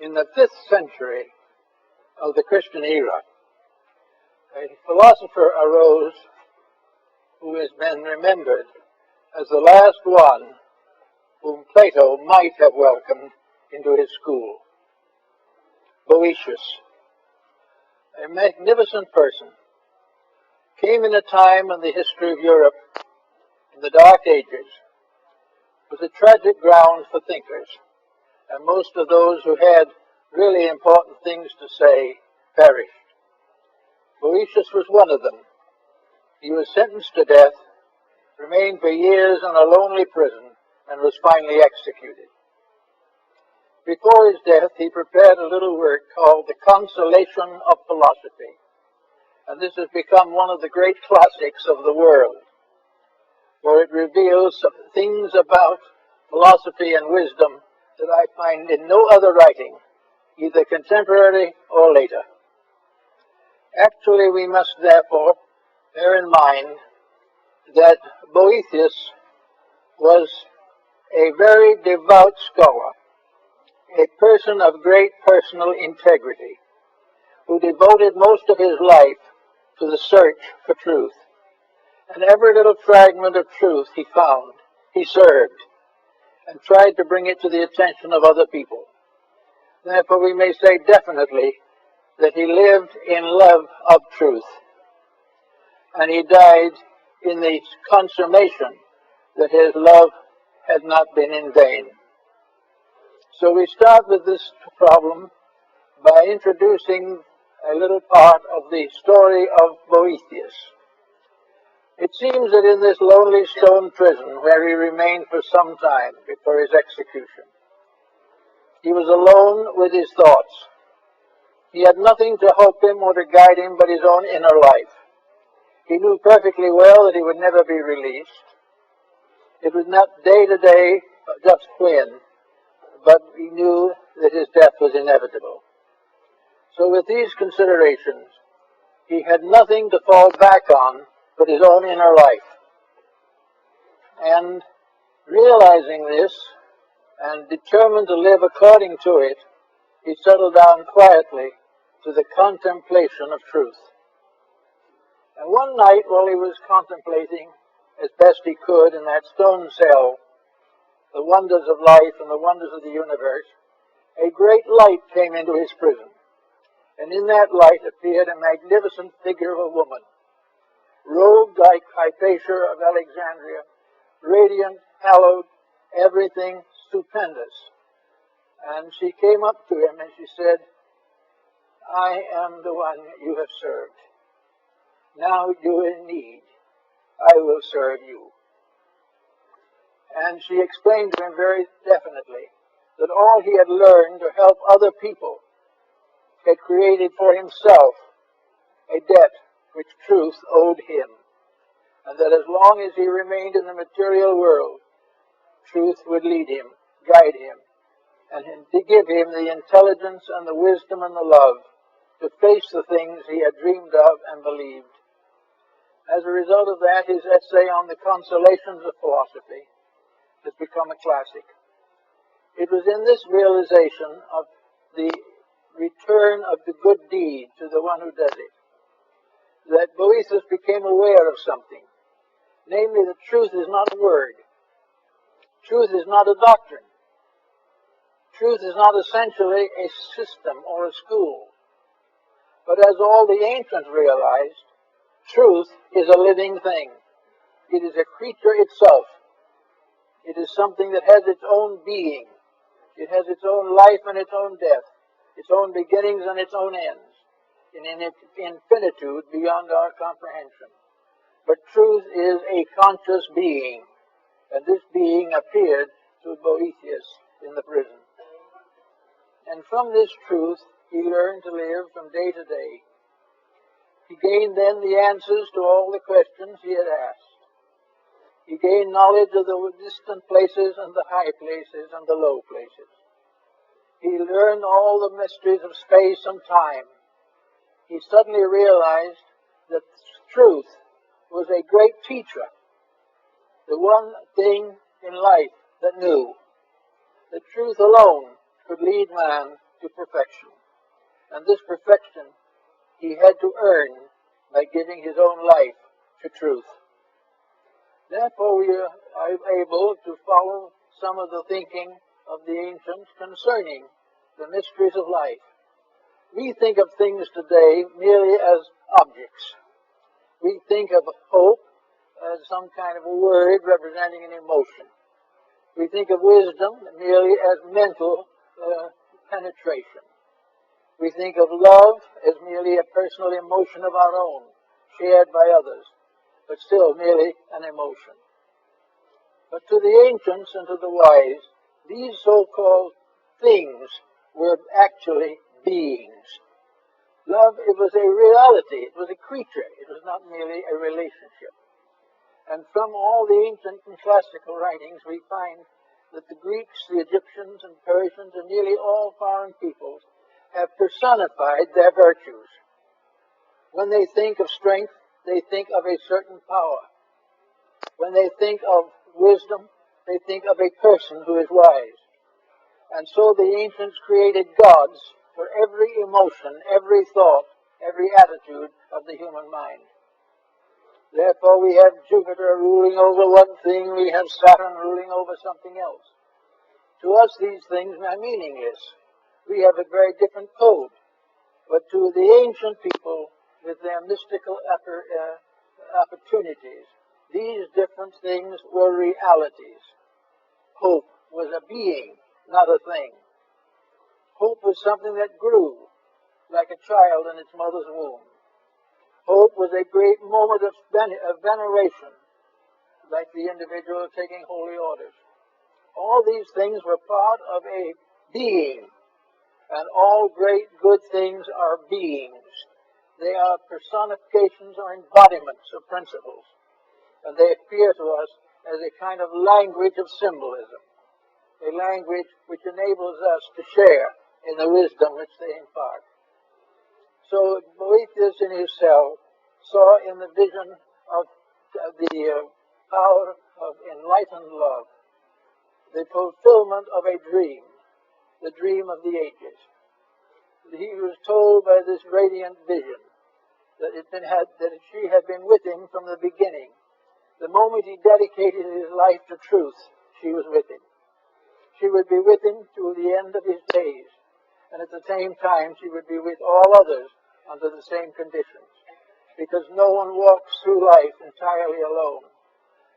In the 5th century of the Christian era, a philosopher arose who has been remembered as the last one whom Plato might have welcomed into his school. Boëtius, a magnificent person, came in a time in the history of Europe, in the Dark Ages, was a tragic ground for thinkers, and most of those who had really important things to say perished. Boëtius was one of them. He was sentenced to death, remained for years in a lonely prison, and was finally executed. Before his death, he prepared a little work called The Consolation of Philosophy, and this has become one of the great classics of the world, for it reveals some things about philosophy and wisdom that I find in no other writing, either contemporary or later. Actually, we must therefore bear in mind that Boëtius was a very devout scholar, a person of great personal integrity, who devoted most of his life to the search for truth. And every little fragment of truth he found, he served, and tried to bring it to the attention of other people. Therefore, we may say definitely that he lived in love of truth, and he died in the consummation that his love had not been in vain. So we start with this problem by introducing a little part of the story of Boëtius. It seems that in this lonely stone prison, where he remained for some time before his execution, he was alone with his thoughts. He had nothing to help him or to guide him but his own inner life. He knew perfectly well that he would never be released. It was not day to day, just when, but he knew that his death was inevitable. So with these considerations, he had nothing to fall back on but his own inner life. And realizing this, and determined to live according to it, he settled down quietly to the contemplation of truth. And one night, while he was contemplating as best he could in that stone cell the wonders of life and the wonders of the universe, a great light came into his prison. And in that light appeared a magnificent figure of a woman, robed like Hypatia of Alexandria, radiant, hallowed, everything stupendous. And she came up to him and she said, "I am the one you have served. Now you're in need. I will serve you." And she explained to him very definitely that all he had learned to help other people had created for himself a debt which truth owed him, and that as long as he remained in the material world, truth would lead him, guide him, and to give him the intelligence and the wisdom and the love to face the things he had dreamed of and believed. As a result of that, his essay on the consolations of philosophy has become a classic. It was in this realization of the return of the good deed to the one who does it that Boëtius became aware of something, namely that truth is not a word. Truth is not a doctrine. Truth is not essentially a system or a school. But as all the ancients realized, truth is a living thing. It is a creature itself. It is something that has its own being. It has its own life and its own death, its own beginnings and its own ends, and in its infinitude beyond our comprehension. But truth is a conscious being, and this being appeared to Boëtius in the prison. And from this truth, he learned to live from day to day. He gained then the answers to all the questions he had asked. He gained knowledge of the distant places and the high places and the low places. He learned all the mysteries of space and time. He suddenly realized that truth was a great teacher, the one thing in life that knew. The truth alone could lead man to perfection. And this perfection he had to earn by giving his own life to truth. Therefore, we are able to follow some of the thinking of the ancients concerning the mysteries of life. We think of things today merely as objects. We think of hope as some kind of a word representing an emotion. We think of wisdom merely as mental penetration. We think of love as merely a personal emotion of our own, shared by others, but still merely an emotion. But to the ancients and to the wise, these so-called things were actually beings. Love, it was a reality, it was a creature, it was not merely a relationship. And from all the ancient and classical writings, we find that the Greeks, the Egyptians, and Persians, and nearly all foreign peoples have personified their virtues. When they think of strength, they think of a certain power. When they think of wisdom, they think of a person who is wise. And so the ancients created gods for every emotion, every thought, every attitude of the human mind. Therefore, we have Jupiter ruling over one thing, we have Saturn ruling over something else. To us, these things are meaningless. We have a very different code. But to the ancient people, with their mystical opportunities, these different things were realities. Hope was a being, not a thing. Hope was something that grew like a child in its mother's womb. Hope was a great moment of veneration, like the individual taking holy orders. All these things were part of a being, and all great good things are beings. They are personifications or embodiments of principles, and they appear to us as a kind of language of symbolism, a language which enables us to share in the wisdom which they impart. So Boethius in his cell saw in the vision of the power of enlightened love the fulfillment of a dream, the dream of the ages. He was told by this radiant vision that she had been with him from the beginning. The moment he dedicated his life to truth, she was with him. She would be with him to the end of his days, and at the same time she would be with all others under the same conditions, because no one walks through life entirely alone.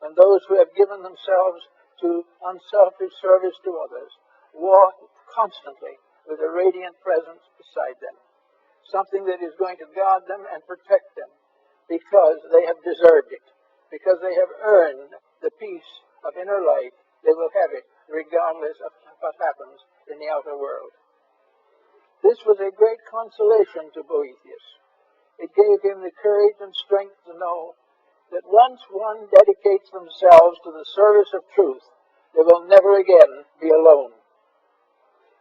And those who have given themselves to unselfish service to others walk constantly with a radiant presence beside them, something that is going to guard them and protect them because they have deserved it, because they have earned the peace of inner life. They will have it regardless of what happens in the outer world. This was a great consolation to Boethius. It gave him the courage and strength to know that once one dedicates themselves to the service of truth, they will never again be alone.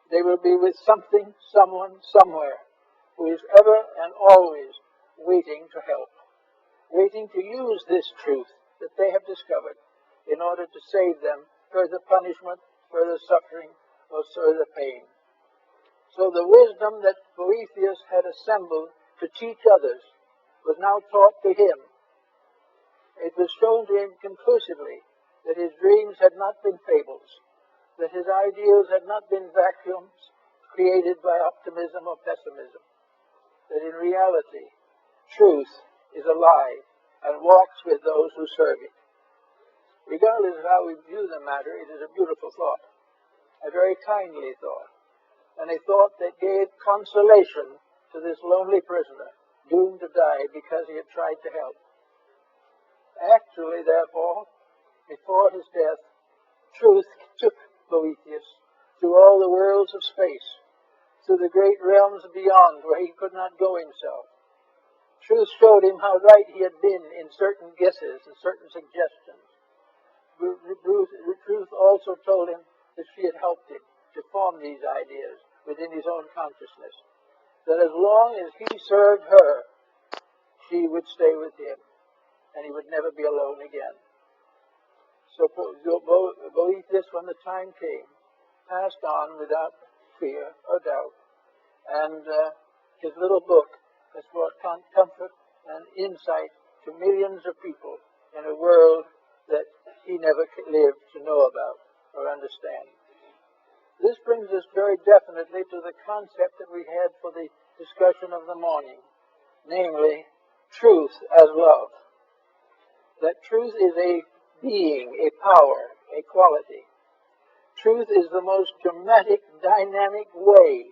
They will be with something, someone, somewhere, who is ever and always waiting to help, waiting to use this truth that they have discovered in order to save them further punishment, further suffering, or further pain. So the wisdom that Boethius had assembled to teach others was now taught to him. It was shown to him conclusively that his dreams had not been fables, that his ideals had not been vacuums created by optimism or pessimism, that in reality, truth is alive and walks with those who serve it. Regardless of how we view the matter, it is a beautiful thought, a very kindly thought, and a thought that gave consolation to this lonely prisoner, doomed to die because he had tried to help. Actually, therefore, before his death, truth took Boethius through all the worlds of space, through the great realms beyond where he could not go himself. Truth showed him how right he had been in certain guesses and certain suggestions. Truth also told him that she had helped him to form these ideas within his own consciousness, that as long as he served her, she would stay with him, and he would never be alone again. So Boethius, when the time came, passed on without fear or doubt, And his little book has brought comfort and insight to millions of people in a world that he never lived to know about or understand. This brings us very definitely to the concept that we had for the discussion of the morning, namely, truth as love. That truth is a being, a power, a quality. Truth is the most dramatic, dynamic way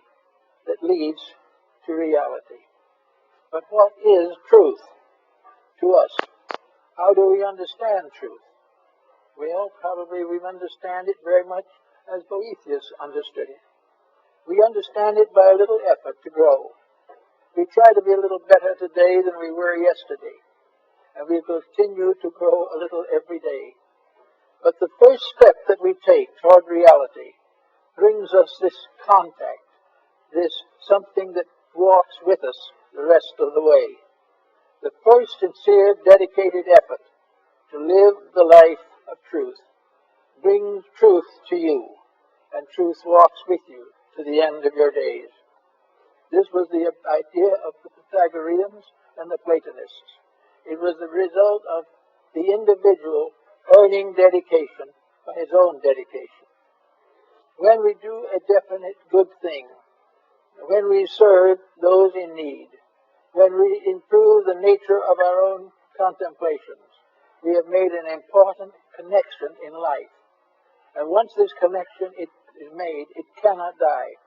that leads to reality. But what is truth to us? How do we understand truth? Well, probably we understand it very much as Boethius understood it. We understand it by a little effort to grow. We try to be a little better today than we were yesterday, and we continue to grow a little every day. But the first step that we take toward reality brings us this contact, this something that walks with us the rest of the way. The first sincere, dedicated effort to live the life of truth brings truth to you, and truth walks with you to the end of your days. This was the idea of the Pythagoreans and the Platonists. It was the result of the individual earning dedication by his own dedication. When we do a definite good thing, when we serve those in need, when we improve the nature of our own contemplations, we have made an important connection in life. And once this connection is made, it cannot die.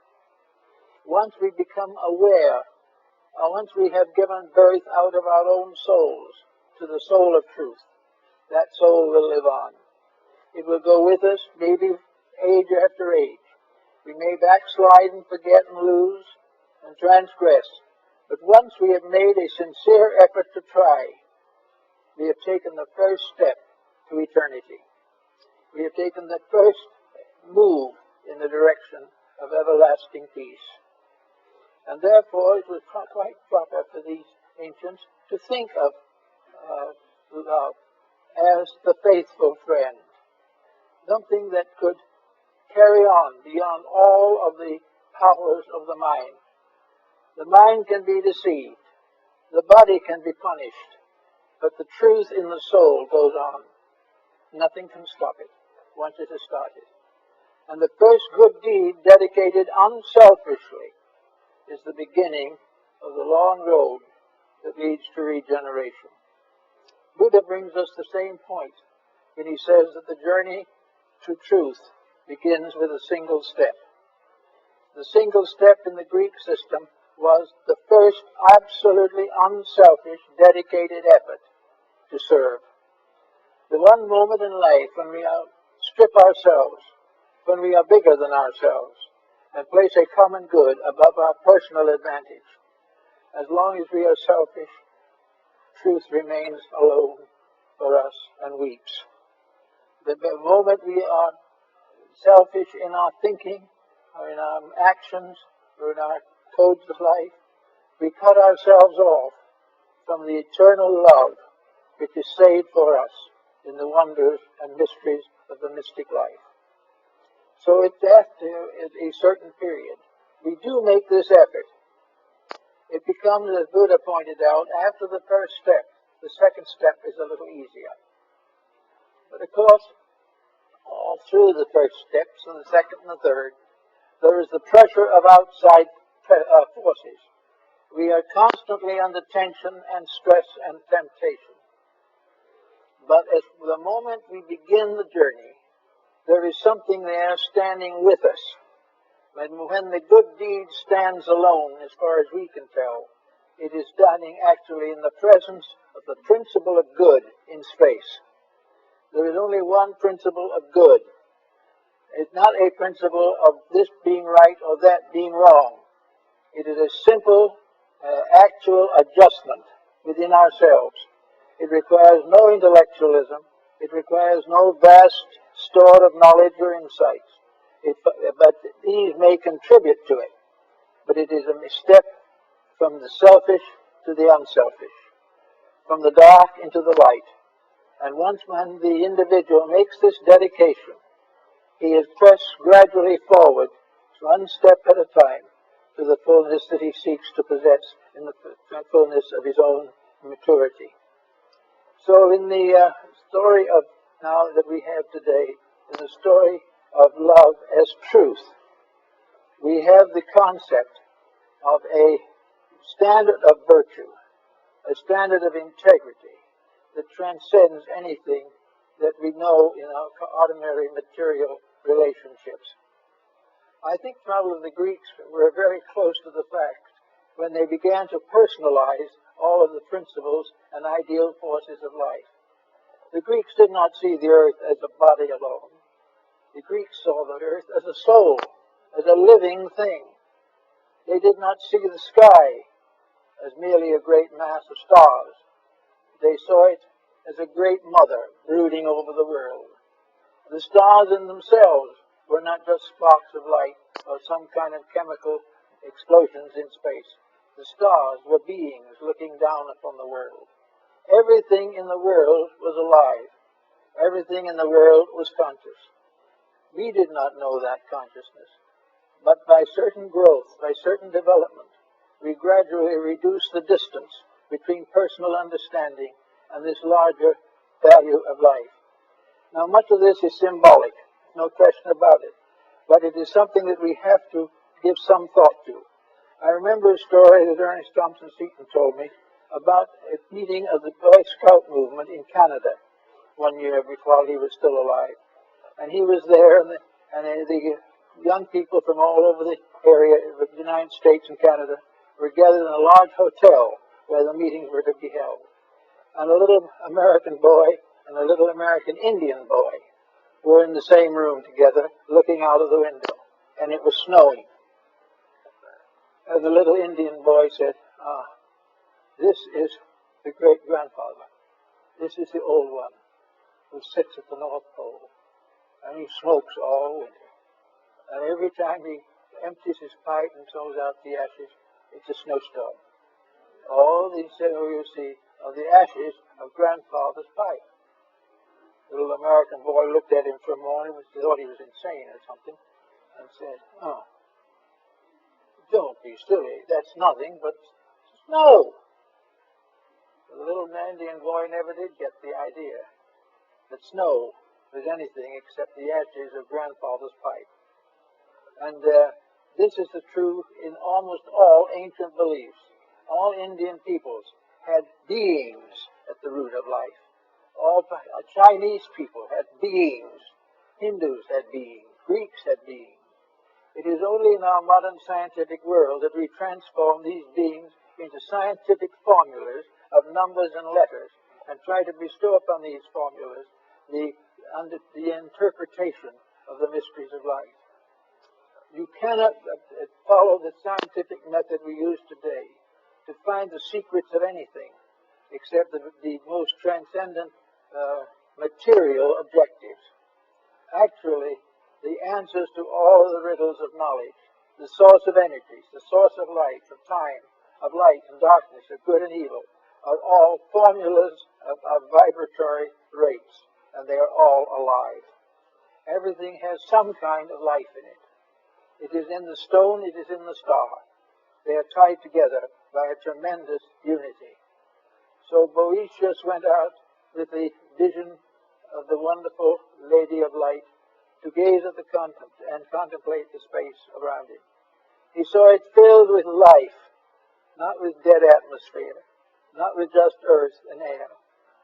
Once we become aware, or once we have given birth out of our own souls to the soul of truth, that soul will live on. It will go with us, maybe age after age. We may backslide and forget and lose and transgress. But once we have made a sincere effort to try, we have taken the first step to eternity. We have taken the first move in the direction of everlasting peace. And therefore it was quite proper for these ancients to think of love as the faithful friend, something that could carry on beyond all of the powers of the mind. The mind can be deceived, the body can be punished, but the truth in the soul goes on. Nothing can stop it once it has started. And the first good deed dedicated unselfishly is the beginning of the long road that leads to regeneration. Buddha brings us the same point when he says that the journey to truth begins with a single step. The single step in the Greek system was the first absolutely unselfish, dedicated effort to serve. The one moment in life when we strip ourselves, when we are bigger than ourselves, and place a common good above our personal advantage. As long as we are selfish, truth remains alone for us and weeps. The moment we are selfish in our thinking, or in our actions, or in our codes of life, we cut ourselves off from the eternal love which is saved for us in the wonders and mysteries of the mystic life. So it's after a certain period, we do make this effort. It becomes, as Buddha pointed out, after the first step, the second step is a little easier. But of course, all through the first steps and the second and the third, there is the pressure of outside forces. We are constantly under tension and stress and temptation. But at the moment we begin the journey, there is something there standing with us. When the good deed stands alone, as far as we can tell, it is standing actually in the presence of the principle of good in space. There is only one principle of good. It's not a principle of this being right or that being wrong. It is a simple, actual adjustment within ourselves. It requires no intellectualism. It requires no vast store of knowledge or insights. But these may contribute to it. But it is a step from the selfish to the unselfish, from the dark into the light. And once when the individual makes this dedication, he is pressed gradually forward, one step at a time, to the full fullness that he seeks to possess in the fullness of his own maturity. So in the story of now that we have today, in the story of love as truth, we have the concept of a standard of virtue, a standard of integrity that transcends anything that we know in our ordinary material relationships. I think probably the Greeks were very close to the fact when they began to personalize all of the principles and ideal forces of life. The Greeks did not see the earth as a body alone. The Greeks saw the earth as a soul, as a living thing. They did not see the sky as merely a great mass of stars. They saw it as a great mother brooding over the world. The stars in themselves were not just sparks of light or some kind of chemical explosions in space. The stars were beings looking down upon the world. Everything in the world was alive. Everything in the world was conscious. We did not know that consciousness, but by certain growth, by certain development, we gradually reduced the distance between personal understanding and this larger value of life. Now, much of this is symbolic, no question about it, but it is something that we have to give some thought to. I remember a story that Ernest Thompson Seton told me about a meeting of the Boy Scout movement in Canada one year while he was still alive. And he was there, and the young people from all over the area of the United States and Canada were gathered in a large hotel where the meetings were to be held. And a little American boy and a little American Indian boy were in the same room together, looking out of the window, and it was snowing. And the little Indian boy said, "This is the great-grandfather. This is the old one who sits at the North Pole, and he smokes all winter. And every time he empties his pipe and throws out the ashes, it's a snowstorm. All these, you see, are the ashes of grandfather's pipe." The little American boy looked at him for a moment and thought he was insane or something, and said, "Oh, don't be silly. That's nothing but snow." The little Indian boy never did get the idea that snow was anything except the ashes of grandfather's pipe. And this is the truth in almost all ancient beliefs. All Indian peoples had beings at the root of life. All Chinese people had beings. Hindus had beings. Greeks had beings. It is only in our modern scientific world that we transform these beings into scientific formulas of numbers and letters and try to bestow upon these formulas the interpretation of the mysteries of life. You cannot follow the scientific method we use today to find the secrets of anything except the most transcendent material objectives. Actually, the answers to all of the riddles of knowledge, the source of energies, the source of life, of time, of light and darkness, of good and evil, are all formulas of vibratory rates, and they are all alive. Everything has some kind of life in it. It is in the stone, it is in the star. They are tied together by a tremendous unity. So Boetius went out with the vision of the wonderful Lady of Light to gaze at the and contemplate the space around him. He saw it filled with life, not with dead atmosphere, not with just earth and air,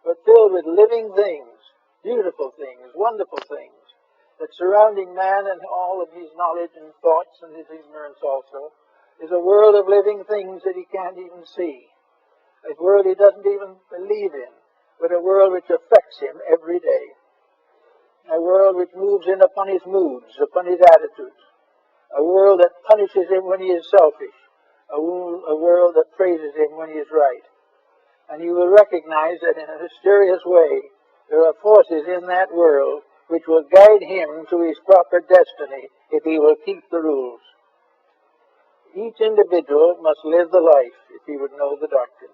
but filled with living things, beautiful things, wonderful things, that surrounding man and all of his knowledge and thoughts and his ignorance also is a world of living things that he can't even see, a world he doesn't even believe in, but a world which affects him every day, a world which moves in upon his moods, upon his attitudes, a world that punishes him when he is selfish, a world that praises him when he is right. And you will recognize that in a mysterious way there are forces in that world which will guide him to his proper destiny if he will keep the rules. Each individual must live the life if he would know the doctrine.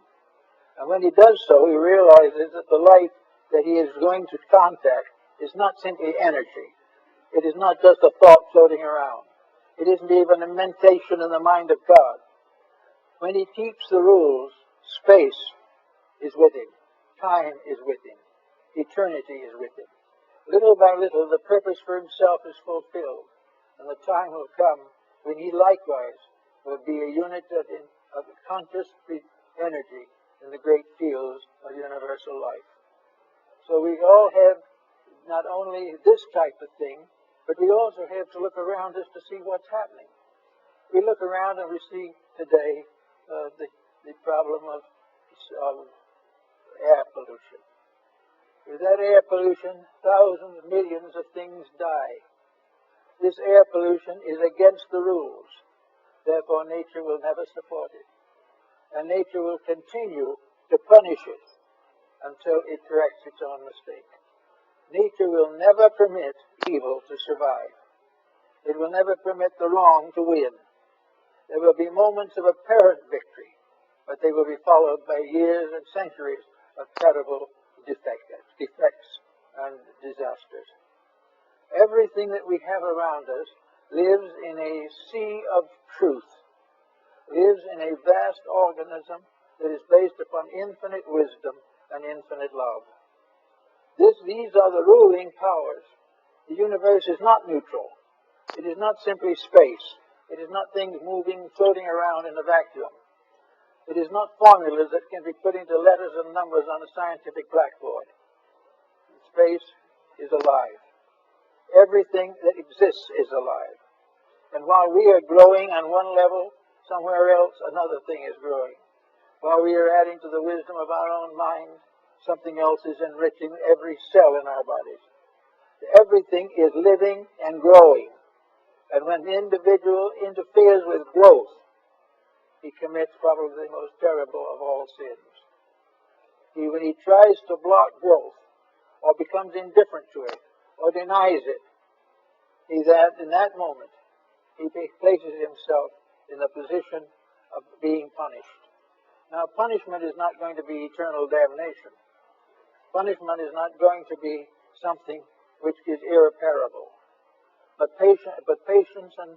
And when he does so, he realizes that the life that he is going to contact is not simply energy. It is not just a thought floating around. It isn't even a mentation in the mind of God. When he keeps the rules, space is with him, time is with him, eternity is with him. Little by little, the purpose for himself is fulfilled, and the time will come when he likewise will be a unit of conscious energy in the great fields of universal life. So we all have not only this type of thing, but we also have to look around us to see what's happening. We look around and we see today the problem of air pollution. With that air pollution, thousands, millions of things die. This air pollution is against the rules. Therefore, nature will never support it. And nature will continue to punish it until it corrects its own mistake. Nature will never permit evil to survive. It will never permit the wrong to win. There will be moments of apparent victory, but they will be followed by years and centuries of terrible defects and disasters. Everything that we have around us lives in a sea of truth, lives in a vast organism that is based upon infinite wisdom and infinite love. These are the ruling powers. The universe is not neutral. It is not simply space. It is not things moving, floating around in a vacuum. It is not formulas that can be put into letters and numbers on a scientific blackboard. Space is alive. Everything that exists is alive. And while we are growing on one level, somewhere else another thing is growing. While we are adding to the wisdom of our own mind, something else is enriching every cell in our bodies. Everything is living and growing. And when the individual interferes with growth, he commits probably the most terrible of all sins. When he tries to block growth, or becomes indifferent to it, or denies it, in that moment, he places himself in the position of being punished. Now, punishment is not going to be eternal damnation. Punishment is not going to be something which is irreparable. But patience and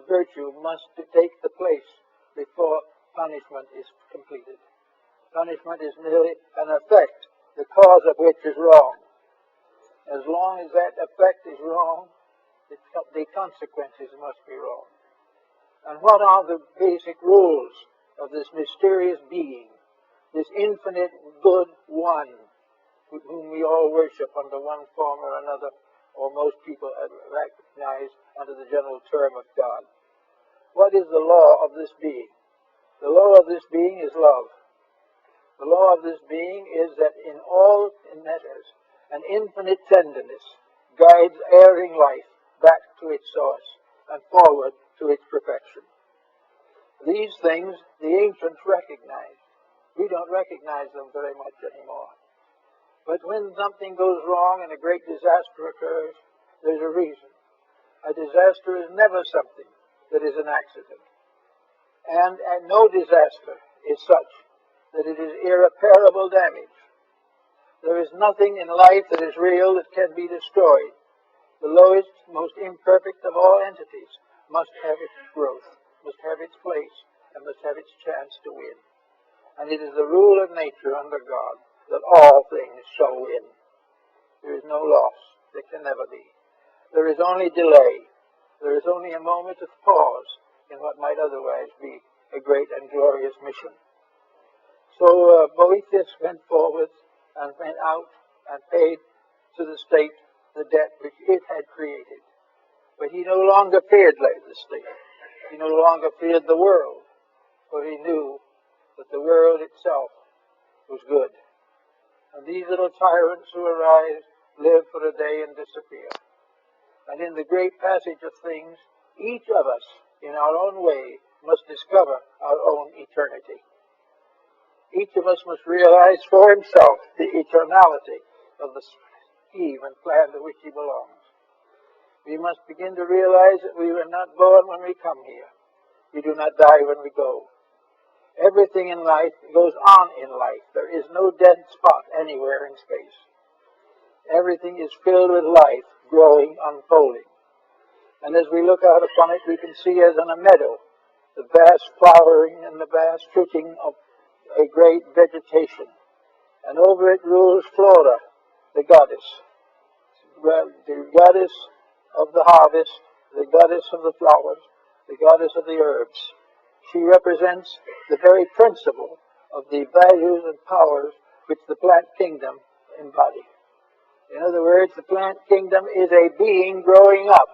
virtue must take the place before punishment is completed. Punishment is merely an effect, the cause of which is wrong. As long as that effect is wrong, the consequences must be wrong. And what are the basic rules of this mysterious being, this infinite good one, whom we all worship under one form or another, or most people recognize under the general term of God? What is the law of this being? The law of this being is love. The law of this being is that in all matters, an infinite tenderness guides erring life back to its source and forward to its perfection. These things the ancients recognized. We don't recognize them very much anymore. But when something goes wrong and a great disaster occurs, there's a reason. A disaster is never something that is an accident. And no disaster is such that it is irreparable damage. There is nothing in life that is real that can be destroyed. The lowest, most imperfect of all entities must have its growth, must have its place, and must have its chance to win. And it is the rule of nature under God that all things shall win. There is no loss. There can never be. There is only delay. There is only a moment of pause in what might otherwise be a great and glorious mission. So Boethius went forward and went out and paid to the state the debt which it had created. But he no longer feared the state. He no longer feared the world, for he knew that the world itself was good. And these little tyrants who arise live for a day and disappear. And in the great passage of things, each of us, in our own way, must discover our own eternity. Each of us must realize for himself the eternality of the scheme and plan to which he belongs. We must begin to realize that we were not born when we come here. We do not die when we go. Everything in life goes on in life. There is no dead spot anywhere in space. Everything is filled with life, growing, unfolding. And as we look out upon it, we can see as in a meadow the vast flowering and the vast fruiting of a great vegetation. And over it rules Flora, the goddess. Well, the goddess of the harvest, the goddess of the flowers, the goddess of the herbs. She represents the very principle of the values and powers which the plant kingdom embodies. In other words, the plant kingdom is a being growing up.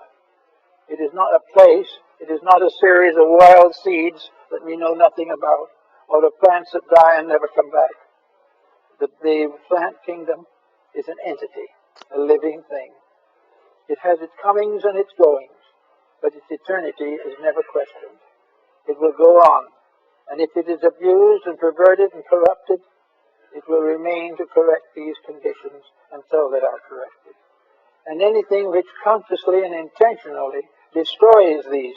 It is not a place, it is not a series of wild seeds that we know nothing about, or the plants that die and never come back. The plant kingdom is an entity, a living thing. It has its comings and its goings, but its eternity is never questioned. It will go on, and if it is abused and perverted and corrupted, it will remain to correct these conditions until they are corrected. And anything which consciously and intentionally destroys these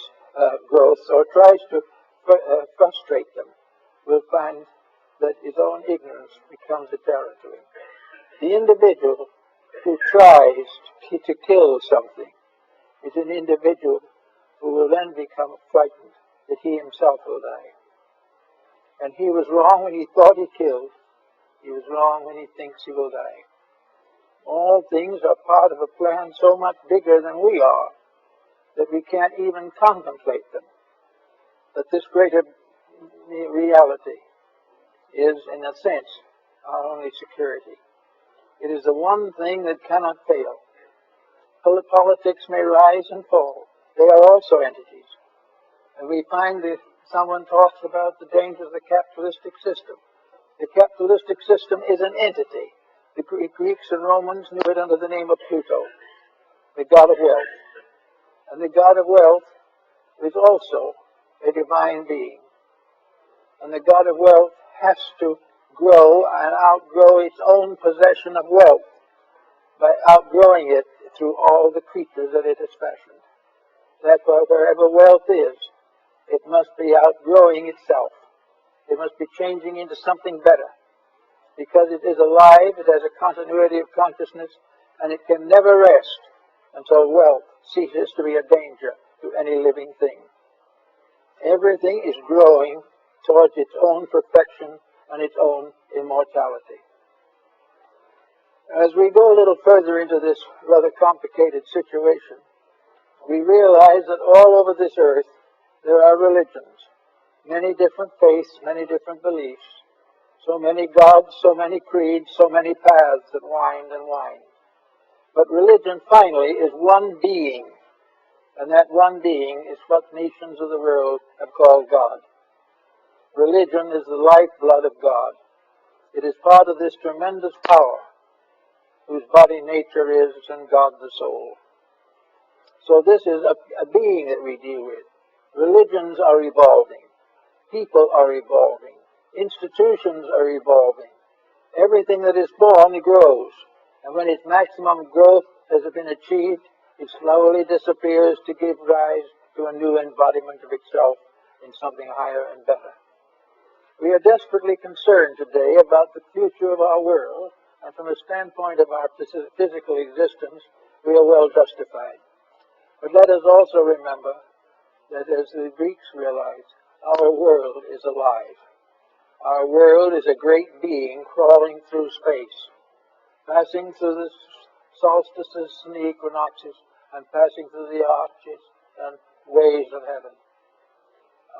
growths or tries to frustrate them will find that his own ignorance becomes a terror to him. The individual who tries to kill something is an individual who will then become frightened that he himself will die. And he was wrong when he thought he killed. He was wrong when he thinks he will die. All things are part of a plan so much bigger than we are that we can't even contemplate them. But this greater reality is, in a sense, our only security. It is the one thing that cannot fail. Politics may rise and fall. They are also entities. And we find that someone talks about the dangers of the capitalistic system. The capitalistic system is an entity. The Greeks and Romans knew it under the name of Pluto, the god of wealth. And the god of wealth is also a divine being. And the god of wealth has to grow and outgrow its own possession of wealth by outgrowing it through all the creatures that it has fashioned. Therefore, wherever wealth is, it must be outgrowing itself. It must be changing into something better. Because it is alive, it has a continuity of consciousness, and it can never rest until wealth ceases to be a danger to any living thing. Everything is growing towards its own perfection and its own immortality. As we go a little further into this rather complicated situation, we realize that all over this earth there are religions, many different faiths, many different beliefs, so many gods, so many creeds, so many paths that wind and wind. But religion finally is one being, and that one being is what nations of the world have called God. Religion is the lifeblood of God. It is part of this tremendous power whose body nature is and God the soul. So this is a being that we deal with. Religions are evolving. People are evolving. Institutions are evolving. Everything that is born grows. And when its maximum growth has been achieved, it slowly disappears to give rise to a new embodiment of itself in something higher and better. We are desperately concerned today about the future of our world, and from a standpoint of our physical existence, we are well justified. But let us also remember that, as the Greeks realized, our world is alive. Our world is a great being crawling through space, passing through the solstices and the equinoxes, and passing through the arches and ways of heaven.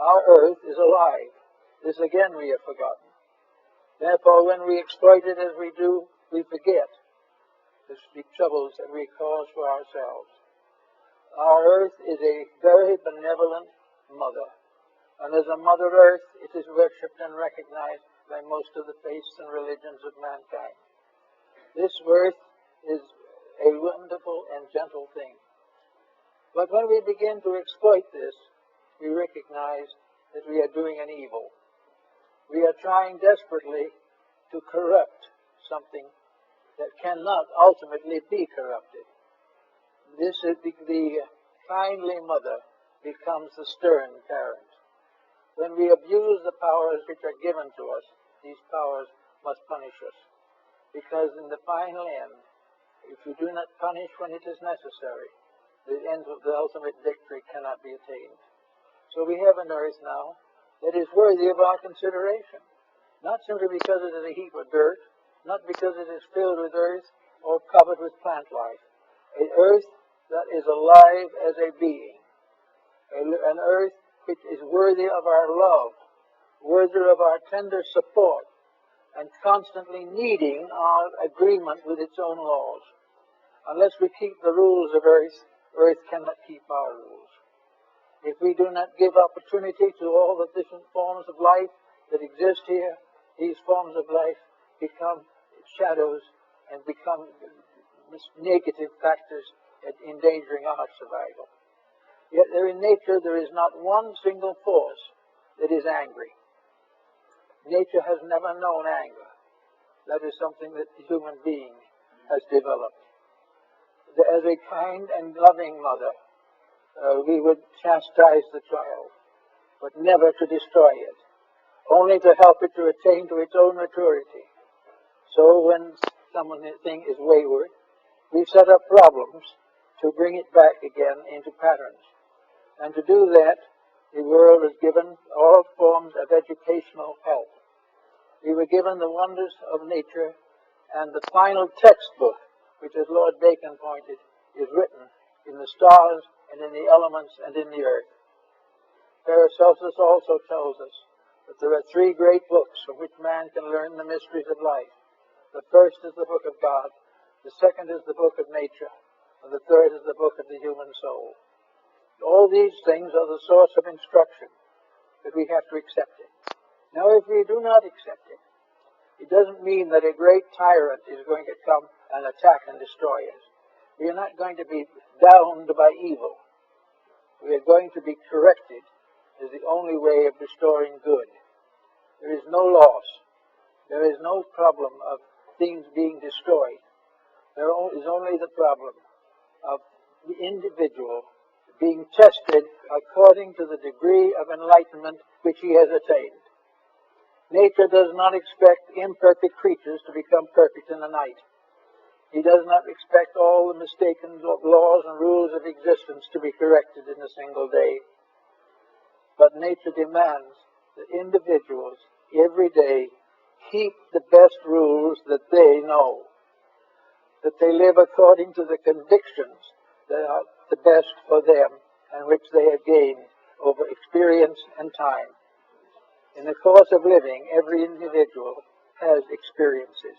Our earth is alive. This again we have forgotten. Therefore, when we exploit it as we do, we forget the troubles that we cause for ourselves. Our earth is a very benevolent mother. And as a Mother Earth, it is worshipped and recognized by most of the faiths and religions of mankind. This earth is a wonderful and gentle thing. But when we begin to exploit this, we recognize that we are doing an evil. We are trying desperately to corrupt something that cannot ultimately be corrupted. This is the kindly mother becomes the stern parent. When we abuse the powers which are given to us, these powers must punish us. Because in the final end, if you do not punish when it is necessary, the ultimate victory cannot be attained. So we have an earth now that is worthy of our consideration. Not simply because it is a heap of dirt, not because it is filled with earth or covered with plant life. An earth that is alive as a being. An earth which is worthy of our love, worthy of our tender support, and constantly needing our agreement with its own laws. Unless we keep the rules of earth, earth cannot keep our rules. If we do not give opportunity to all the different forms of life that exist here, these forms of life become shadows and become negative factors endangering our survival. Yet in nature there is not one single force that is angry. Nature has never known anger. That is something that the human being has developed. As a kind and loving mother, we would chastise the child, but never to destroy it, only to help it to attain to its own maturity. So when something is wayward, we set up problems to bring it back again into patterns. And to do that, the world is given all forms of educational help. We were given the wonders of nature, and the final textbook, which, as Lord Bacon pointed, is written in the stars and in the elements and in the earth. Paracelsus also tells us that there are three great books from which man can learn the mysteries of life. The first is the book of God, the second is the book of nature, and the third is the book of the human soul. All these things are the source of instruction, but we have to accept it. Now, if we do not accept it, it doesn't mean that a great tyrant is going to come and attack and destroy us. We are not going to be downed by evil. We are going to be corrected as the only way of restoring good. There is no loss. There is no problem of things being destroyed. There is only the problem of the individual being tested according to the degree of enlightenment which he has attained. Nature does not expect imperfect creatures to become perfect in a night. He does not expect all the mistaken laws and rules of existence to be corrected in a single day. But nature demands that individuals every day keep the best rules that they know, that they live according to the convictions that are the best for them and which they have gained over experience and time. In the course of living, every individual has experiences.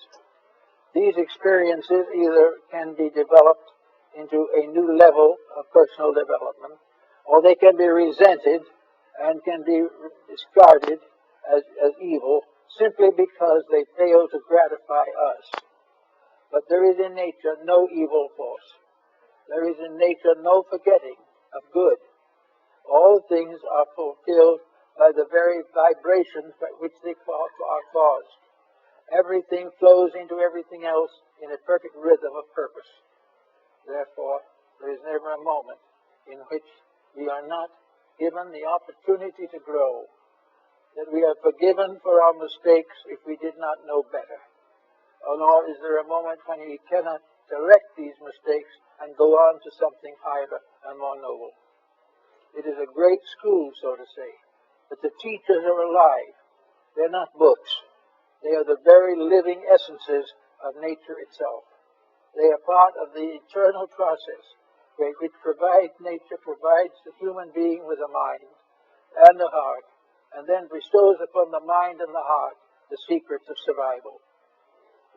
These experiences either can be developed into a new level of personal development, or they can be resented and can be discarded as evil simply because they fail to gratify us. But there is in nature no evil force. There is in nature no forgetting of good. All things are fulfilled by the very vibrations by which they are caused. Everything flows into everything else in a perfect rhythm of purpose. Therefore, there is never a moment in which we are not given the opportunity to grow, that we are forgiven for our mistakes if we did not know better. Nor is there a moment when we cannot correct these mistakes and go on to something higher and more noble. It is a great school, so to say, but the teachers are alive. They're not books. They are the very living essences of nature itself. They are part of the eternal process which nature provides the human being with a mind and a heart, and then bestows upon the mind and the heart the secrets of survival.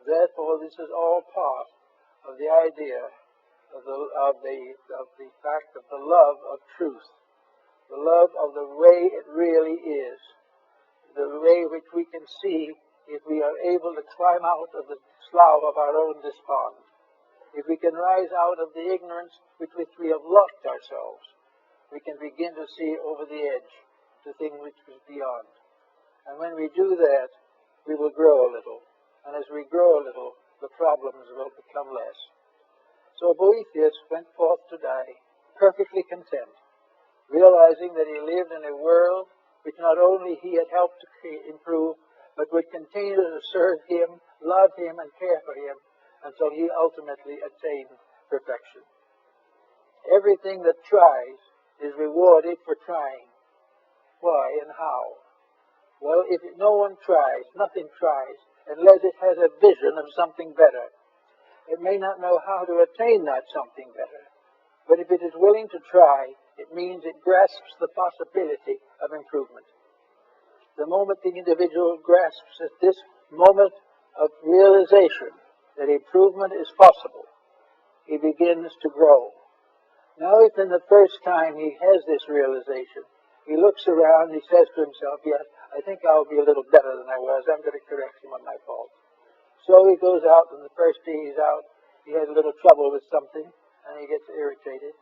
Therefore, this is all part of the idea of the fact of the love of truth, the love of the way it really is, the way which we can see if we are able to climb out of the slough of our own despond, if we can rise out of the ignorance with which we have locked ourselves, we can begin to see over the edge the thing which is beyond. And when we do that, we will grow a little. And as we grow a little, the problems will become less. So Boethius went forth to die perfectly content, realizing that he lived in a world which not only he had helped to improve, but would continue to serve him, love him, and care for him until he ultimately attained perfection. Everything that tries is rewarded for trying. Why and how? Well, if no one tries, nothing tries, unless it has a vision of something better. It may not know how to attain that something better, but if it is willing to try, it means it grasps the possibility of improvement. The moment the individual grasps at this moment of realization that improvement is possible, he begins to grow. Now, if in the first time he has this realization, he looks around, he says to himself, yes, I think I'll be a little better than I was. I'm going to correct some of my faults. So he goes out, and the first day he's out, he has a little trouble with something, and he gets irritated.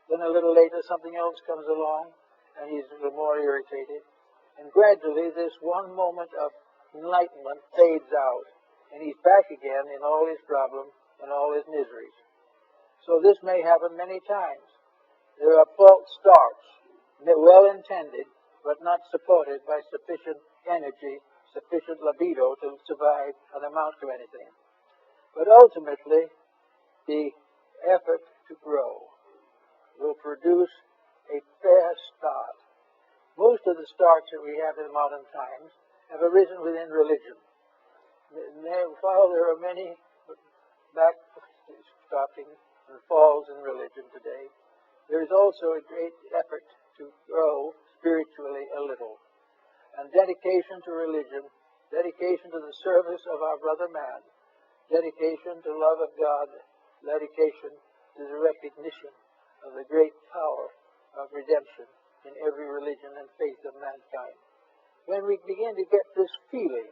Then a little later, something else comes along, and he's a little more irritated. And gradually, this one moment of enlightenment fades out, and he's back again in all his problems and all his miseries. So this may happen many times. There are false starts, well-intended, but not supported by sufficient energy, sufficient libido to survive and amount to anything. But ultimately, the effort to grow will produce a fair start. Most of the starts that we have in modern times have arisen within religion. While there are many backstopping and falls in religion today, there is also a great effort to grow spiritually a little. And dedication to religion, dedication to the service of our brother man, dedication to love of God, dedication to the recognition of the great power of redemption in every religion and faith of mankind. When we begin to get this feeling,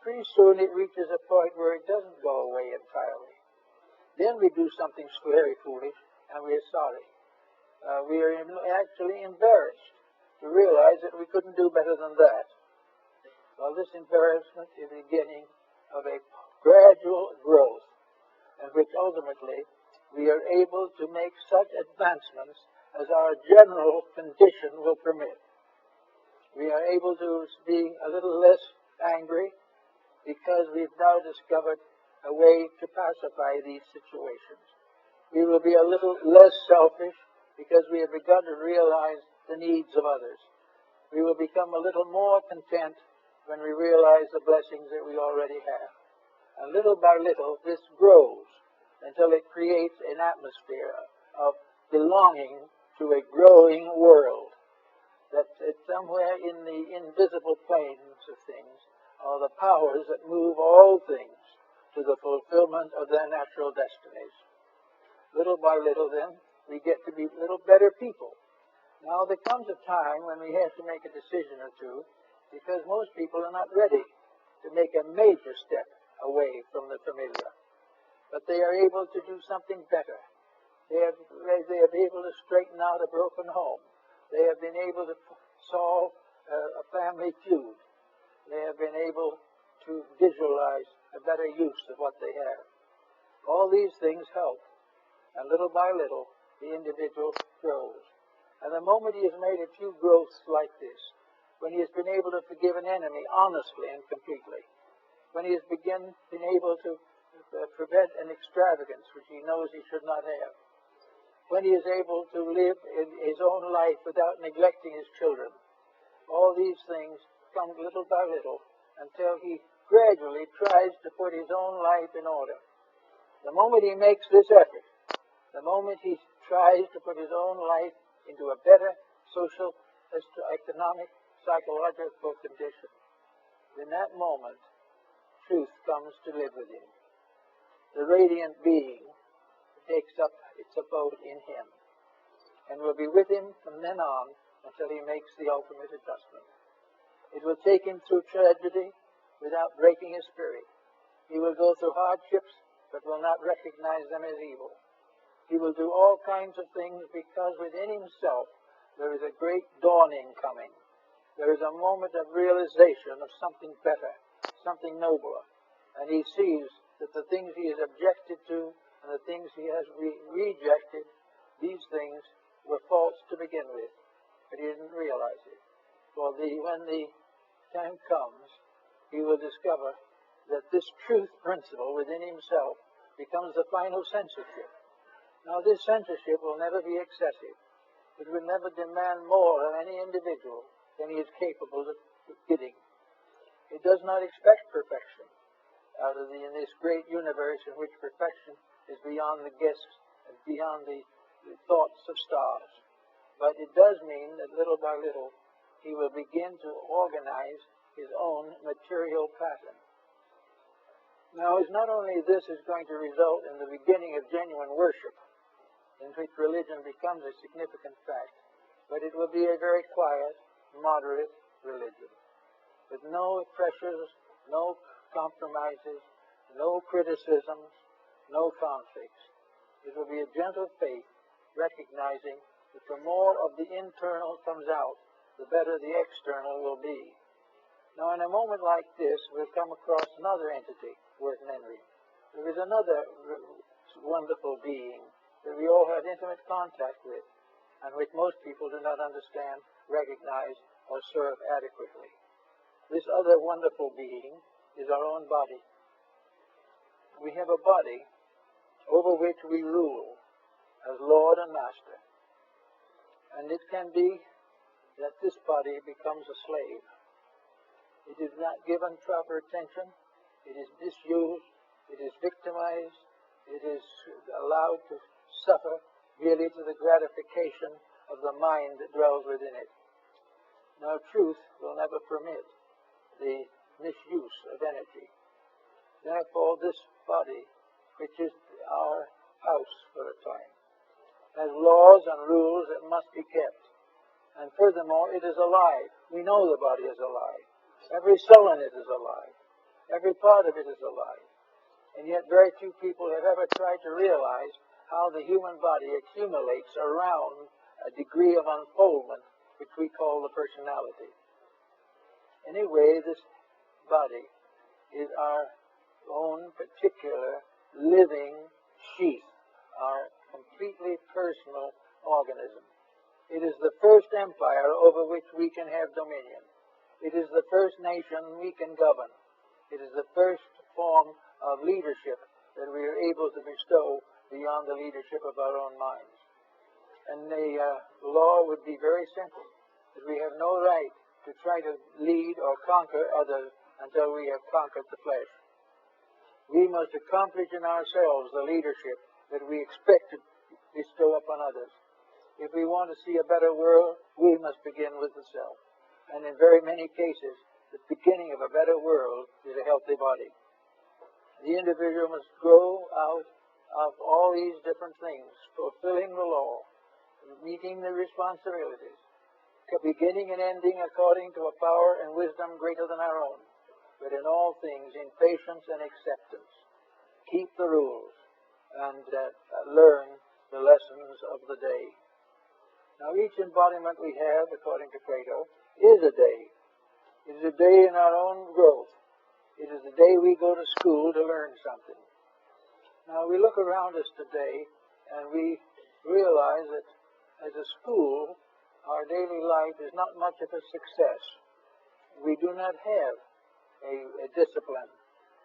pretty soon it reaches a point where it doesn't go away entirely. Then we do something very foolish, and we are sorry. We are actually embarrassed to realize that we couldn't do better than that. Well, this embarrassment is the beginning of a gradual growth, in which ultimately we are able to make such advancements as our general condition will permit. We are able to be a little less angry because we've now discovered a way to pacify these situations. We will be a little less selfish because we have begun to realize the needs of others. We will become a little more content when we realize the blessings that we already have. And little by little, this grows until it creates an atmosphere of belonging to a growing world. That somewhere in the invisible planes of things are the powers that move all things to the fulfillment of their natural destinies. Little by little, then, we get to be little better people. Now, there comes a time when we have to make a decision or two, because most people are not ready to make a major step away from the familiar. But they are able to do something better. They have been able to straighten out a broken home. They have been able to solve a family feud. They have been able to visualize a better use of what they have. All these things help. And little by little, the individual grows. And the moment he has made a few growths like this, when he has been able to forgive an enemy honestly and completely, when he has been able to prevent an extravagance which he knows he should not have, when he is able to live in his own life without neglecting his children, all these things come little by little until he gradually tries to put his own life in order. The moment he makes this effort, the moment he tries to put his own life into a better social, economic, psychological condition, in that moment, truth comes to live with him. The radiant being takes up its abode in him and will be with him from then on until he makes the ultimate adjustment. It will take him through tragedy without breaking his spirit. He will go through hardships but will not recognize them as evil. He will do all kinds of things because within himself there is a great dawning coming. There is a moment of realization of something better, something nobler. And he sees that the things he has objected to and the things he has rejected, these things were false to begin with. But he didn't realize it. For when the time comes, he will discover that this truth principle within himself becomes the final censorship. Now, this censorship will never be excessive. It will never demand more of any individual than he is capable of getting. It does not expect perfection in this great universe in which perfection is beyond the guess and beyond the thoughts of stars. But it does mean that little by little he will begin to organize his own material pattern. Now, it's not only this is going to result in the beginning of genuine worship, in which religion becomes a significant fact, but it will be a very quiet, moderate religion, with no pressures, no compromises, no criticisms, no conflicts. It will be a gentle faith, recognizing that the more of the internal comes out, the better the external will be. Now, in a moment like this, we'll come across another entity worth mentioning. There is another wonderful being that we all have intimate contact with, and which most people do not understand, recognize, or serve adequately. This other wonderful being is our own body. We have a body over which we rule as Lord and Master. And it can be that this body becomes a slave. It is not given proper attention. It is misused. It is victimized. It is allowed to suffer merely to the gratification of the mind that dwells within it. Now, truth will never permit the misuse of energy. Therefore, this body, which is our house for a time, has laws and rules that must be kept. And furthermore, it is alive. We know the body is alive. Every cell in it is alive. Every part of it is alive. And yet very few people have ever tried to realize how the human body accumulates around a degree of unfoldment which we call the personality. Anyway, this body is our own particular living sheath, our completely personal organism. It is the first empire over which we can have dominion. It is the first nation we can govern. It is the first form of leadership that we are able to bestow beyond the leadership of our own minds. And the law would be very simple, that we have no right to try to lead or conquer others until we have conquered the flesh. We must accomplish in ourselves the leadership that we expect to bestow upon others. If we want to see a better world, we must begin with the self. And in very many cases, the beginning of a better world is a healthy body. The individual must grow out of all these different things, fulfilling the law, meeting the responsibilities, beginning and ending according to a power and wisdom greater than our own, but in all things in patience and acceptance. Keep the rules and learn the lessons of the day. Now, each embodiment we have, according to Plato, is a day. It is a day in our own growth. It is the day we go to school to learn something. Now, we look around us today and we realize that as a school, our daily life is not much of a success. We do not have a discipline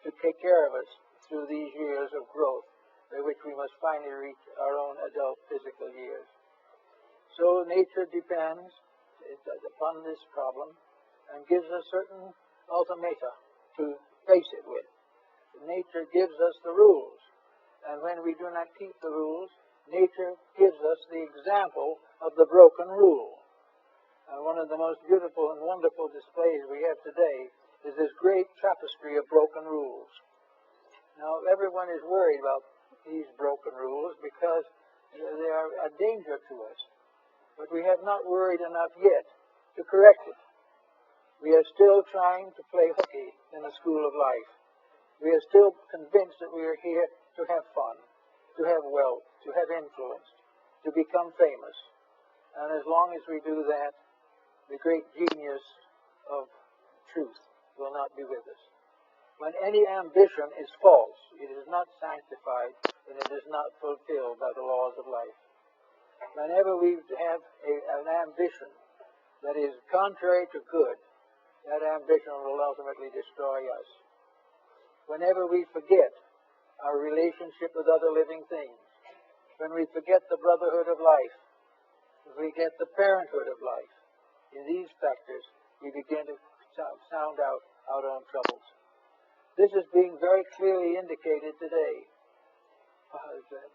to take care of us through these years of growth by which we must finally reach our own adult physical years. So nature depends upon this problem and gives us certain ultimata to face it with. Nature gives us the rules, and when we do not keep the rules, nature gives us the example of the broken rule. One of the most beautiful and wonderful displays we have today is this great tapestry of broken rules. Now, everyone is worried about these broken rules because they are a danger to us. But we have not worried enough yet to correct it. We are still trying to play hooky in the school of life. We are still convinced that we are here to have fun, to have wealth, to have influence, to become famous. And as long as we do that, the great genius of truth will not be with us. When any ambition is false, it is not sanctified, and it is not fulfilled by the laws of life. Whenever we have an ambition that is contrary to good, that ambition will ultimately destroy us. Whenever we forget our relationship with other living things, when we forget the brotherhood of life, if we get the parenthood of life, In these factors, we begin to sound out our own troubles. This is being very clearly indicated today.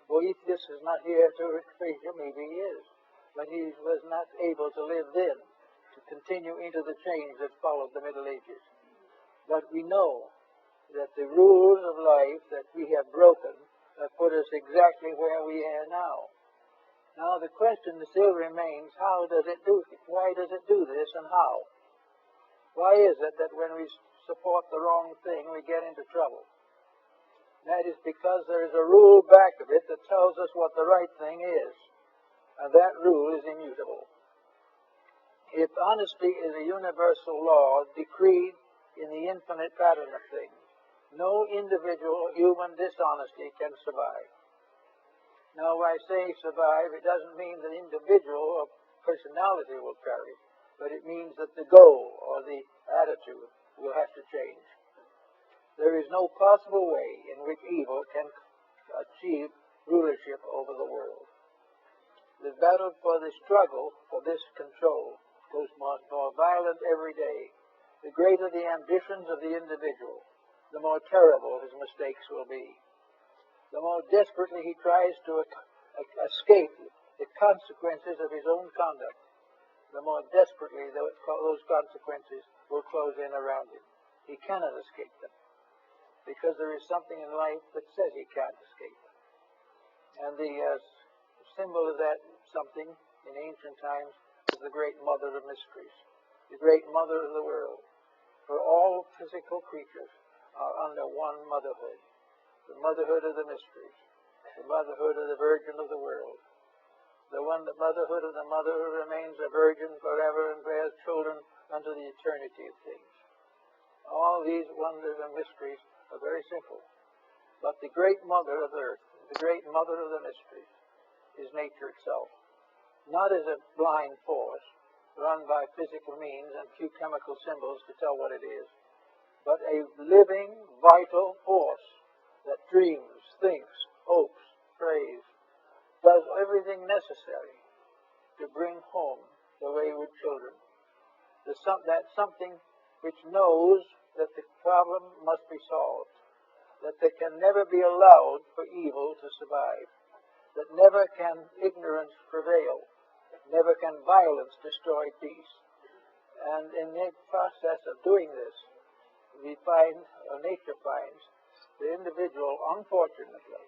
Boethius is not here to retrieve him, maybe he is, but he was not able to live then, to continue into the change that followed the Middle Ages. But we know that the rules of life that we have broken have put us exactly where we are now. Now the question still remains, how does it do it? Why does it do this, and how? Why is it that when we support the wrong thing, we get into trouble? That is because there is a rule back of it that tells us what the right thing is, and that rule is immutable. If honesty is a universal law decreed in the infinite pattern of things, no individual human dishonesty can survive. Now, when I say survive, it doesn't mean the individual or personality will perish, but it means that the goal or the attitude will have to change. There is no possible way in which evil can achieve rulership over the world. The battle for the struggle for this control goes more violent every day. The greater the ambitions of the individual, the more terrible his mistakes will be. The more desperately he tries to escape the consequences of his own conduct, the more desperately those consequences will close in around him. He cannot escape them, because there is something in life that says he can't escape them. And the symbol of that something in ancient times is the great mother of mysteries, the great mother of the world. For all physical creatures are under one motherhood, the motherhood of the mysteries, the motherhood of the Virgin of the world, the motherhood of the mother who remains a virgin forever and bears children unto the eternity of things. All these wonders and mysteries are very simple. But the great mother of earth, the great mother of the mysteries, is nature itself. Not as a blind force run by physical means and few chemical symbols to tell what it is, but a living, vital force that dreams, thinks, hopes, prays, does everything necessary to bring home the wayward children. That something which knows that the problem must be solved, that there can never be allowed for evil to survive, that never can ignorance prevail, never can violence destroy peace. And in the process of doing this, we find, or nature finds, the individual, unfortunately,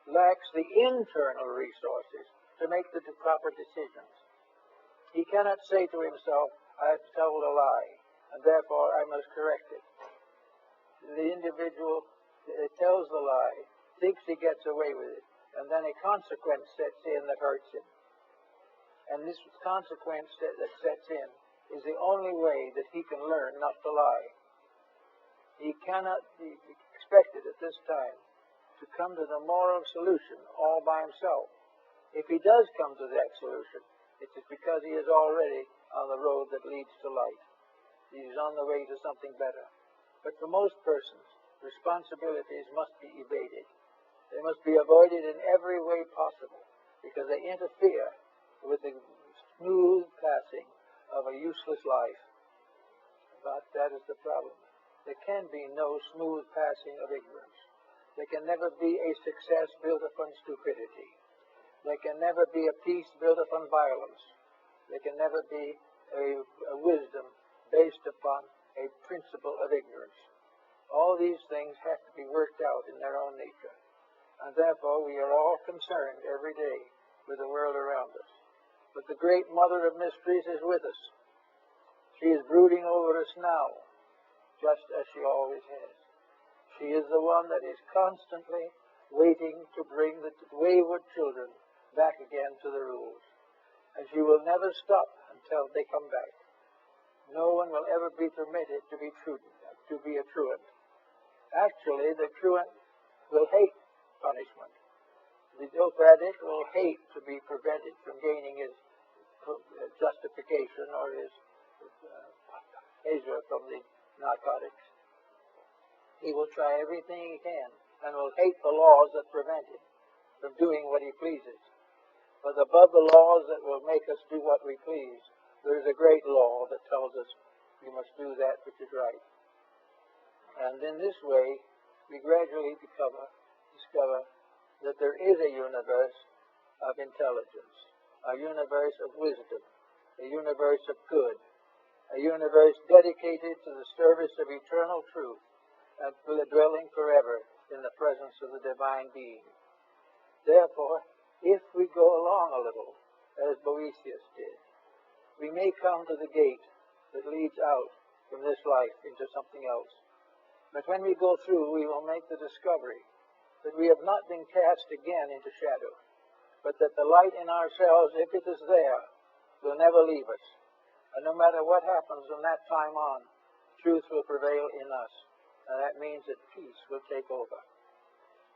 lacks the internal resources to make the proper decisions. He cannot say to himself, I have told a lie, and therefore I must correct it. The individual tells the lie, thinks he gets away with it, and then a consequence sets in that hurts him. And this consequence that sets in is the only way that he can learn not to lie. He cannot be expected at this time to come to the moral solution all by himself. If he does come to that solution, it is because he is already on the road that leads to light. He is on the way to something better. But for most persons, responsibilities must be evaded. They must be avoided in every way possible, because they interfere with the smooth passing of a useless life. But that is the problem. There can be no smooth passing of ignorance. There can never be a success built upon stupidity. There can never be a peace built upon violence. There can never be a wisdom based upon a principle of ignorance. All these things have to be worked out in their own nature. And therefore we are all concerned every day with the world around us. But the great mother of mysteries is with us. She is brooding over us now, just as she always has. She is the one that is constantly waiting to bring the wayward children back again to the rules. And she will never stop until they come back. No one will ever be permitted to be a truant. Actually, the truant will hate punishment. The dope addict will hate to be prevented from gaining his justification or his pleasure from the narcotics. He will try everything he can and will hate the laws that prevent him from doing what he pleases. But above the laws that will make us do what we please there is a great law that tells us we must do that which is right. And in this way, we gradually discover that there is a universe of intelligence, a universe of wisdom, a universe of good, a universe dedicated to the service of eternal truth and dwelling forever in the presence of the divine being. Therefore, if we go along a little, as Boethius did, we may come to the gate that leads out from this life into something else. But when we go through, we will make the discovery that we have not been cast again into shadow, but that the light in ourselves, if it is there, will never leave us. And no matter what happens from that time on, truth will prevail in us. And that means that peace will take over.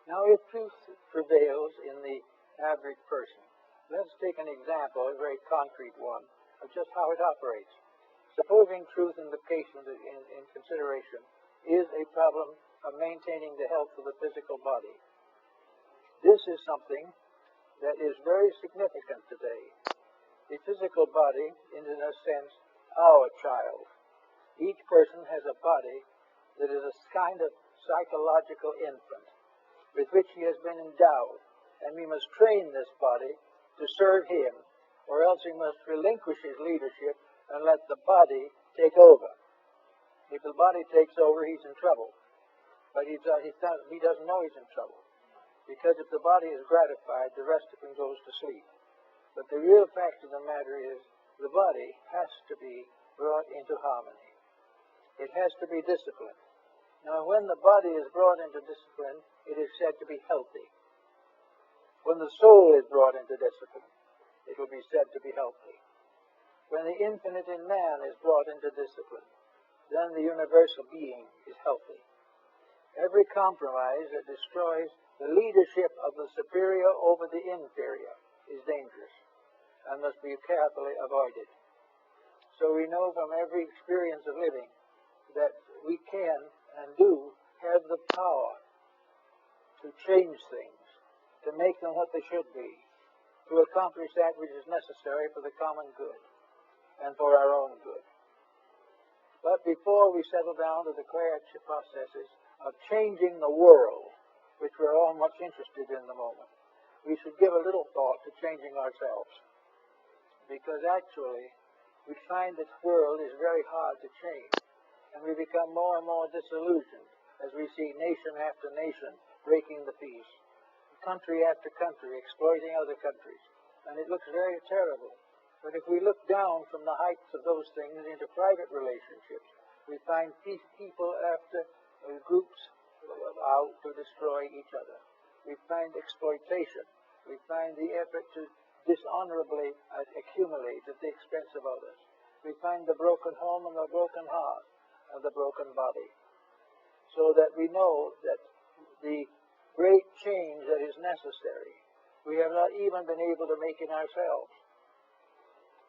Now, if truth prevails in the average person, let's take an example, a very concrete one, of just how it operates. Supposing truth in the case in consideration is a problem of maintaining the health of the physical body. This is something that is very significant today. The physical body is, in a sense, our child. Each person has a body that is a kind of psychological infant with which he has been endowed, and we must train this body to serve him, or else he must relinquish his leadership and let the body take over. If the body takes over, he's in trouble. But he doesn't know he's in trouble. Because if the body is gratified, the rest of him goes to sleep. But the real fact of the matter is, the body has to be brought into harmony. It has to be disciplined. Now, when the body is brought into discipline, it is said to be healthy. When the soul is brought into discipline, it will be said to be healthy. When the infinite in man is brought into discipline, then the universal being is healthy. Every compromise that destroys the leadership of the superior over the inferior is dangerous and must be carefully avoided. So we know from every experience of living that we can and do have the power to change things, to make them what they should be, to accomplish that which is necessary for the common good and for our own good. But before we settle down to the creative processes of changing the world, which we're all much interested in the moment, we should give a little thought to changing ourselves. Because actually, we find that the world is very hard to change, and we become more and more disillusioned as we see nation after nation breaking the peace, country after country exploiting other countries, and it looks very terrible. But if we look down from the heights of those things into private relationships, we find people after groups out to destroy each other. We find exploitation. We find the effort to dishonorably accumulate at the expense of others. We find the broken home and the broken heart and the broken body. So that we know that the great change that is necessary, we have not even been able to make in ourselves.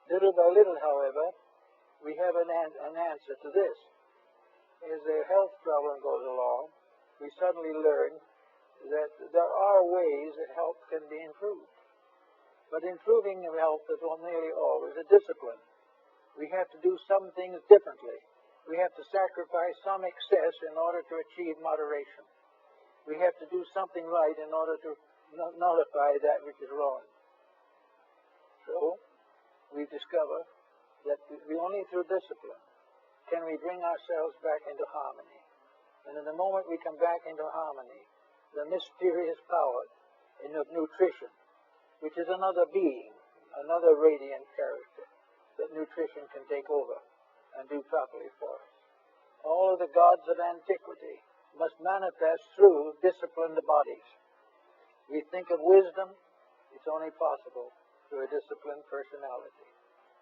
Little by little, however, we have an answer to this. As their health problem goes along, we suddenly learn that there are ways that health can be improved. But improving health is nearly always a discipline. We have to do some things differently. We have to sacrifice some excess in order to achieve moderation. We have to do something right in order to nullify that which is wrong. So, we discover that only through discipline can we bring ourselves back into harmony. And in the moment we come back into harmony, the mysterious power of nutrition, which is another being, another radiant character, that nutrition can take over and do properly for us. All of the gods of antiquity must manifest through disciplined bodies. We think of wisdom, it's only possible through a disciplined personality.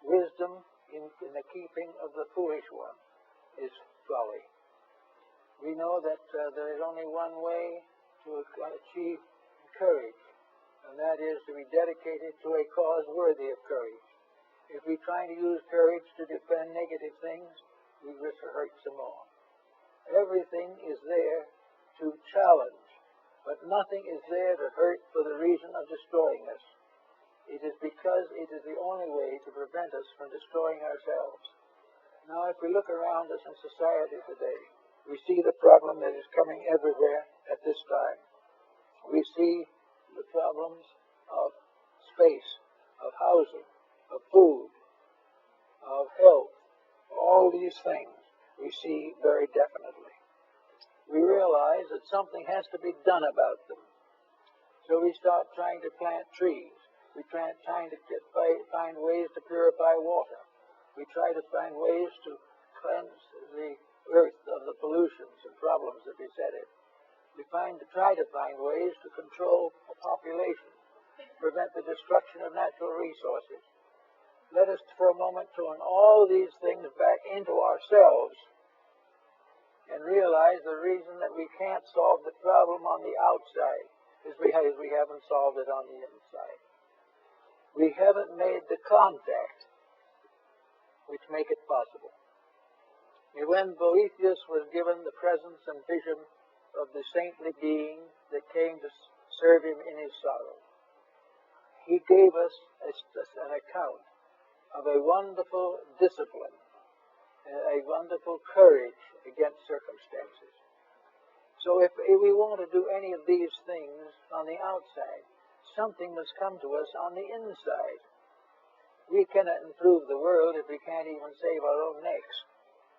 Wisdom in the keeping of the foolish one is folly. We know that there is only one way to achieve courage, and that is to be dedicated to a cause worthy of courage. If we try to use courage to defend negative things, we risk to hurt some more. Everything is there to challenge, but nothing is there to hurt for the reason of destroying us. It is because it is the only way to prevent us from destroying ourselves. Now, if we look around us in society today, we see the problem that is coming everywhere at this time. We see the problems of space, of housing, of food, of health. All these things we see very definitely. We realize that something has to be done about them. So we start trying to plant trees. We trying to find ways to purify water. We try to find ways to cleanse the earth of the pollutions and problems that beset it. We try to find ways to control the population, prevent the destruction of natural resources. Let us for a moment turn all these things back into ourselves and realize the reason that we can't solve the problem on the outside is because we haven't solved it on the inside. We haven't made the contact which make it possible. And when Boethius was given the presence and vision of the saintly being that came to serve him in his sorrow, he gave us an account of a wonderful discipline, a wonderful courage against circumstances. So if we want to do any of these things on the outside, something must come to us on the inside. We cannot improve the world if we can't even save our own necks.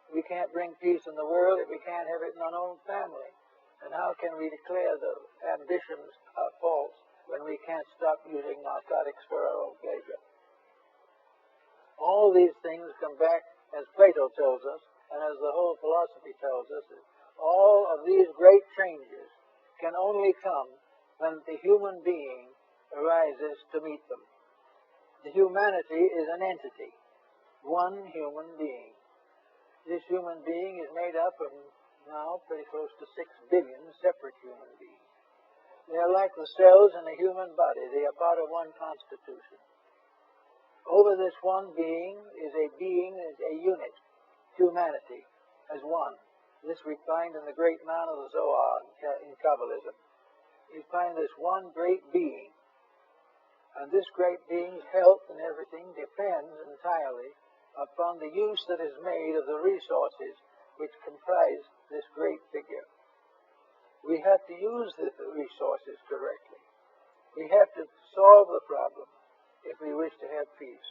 We can't bring peace in the world if we can't have it in our own family. And how can we declare the ambitions are false when we can't stop using narcotics for our own pleasure? All these things come back, as Plato tells us, and as the whole philosophy tells us, all of these great changes can only come when the human being arises to meet them. The humanity is an entity, one human being. This human being is made up of now pretty close to 6 billion separate human beings. They are like the cells in a human body. They are part of one constitution. Over this one being is a unit, humanity, as one. This we find in the great man of the Zohar in Kabbalism. We find this one great being. And this great being's health and everything depends entirely upon the use that is made of the resources which comprise this great figure. We have to use the resources correctly. We have to solve the problem if we wish to have peace.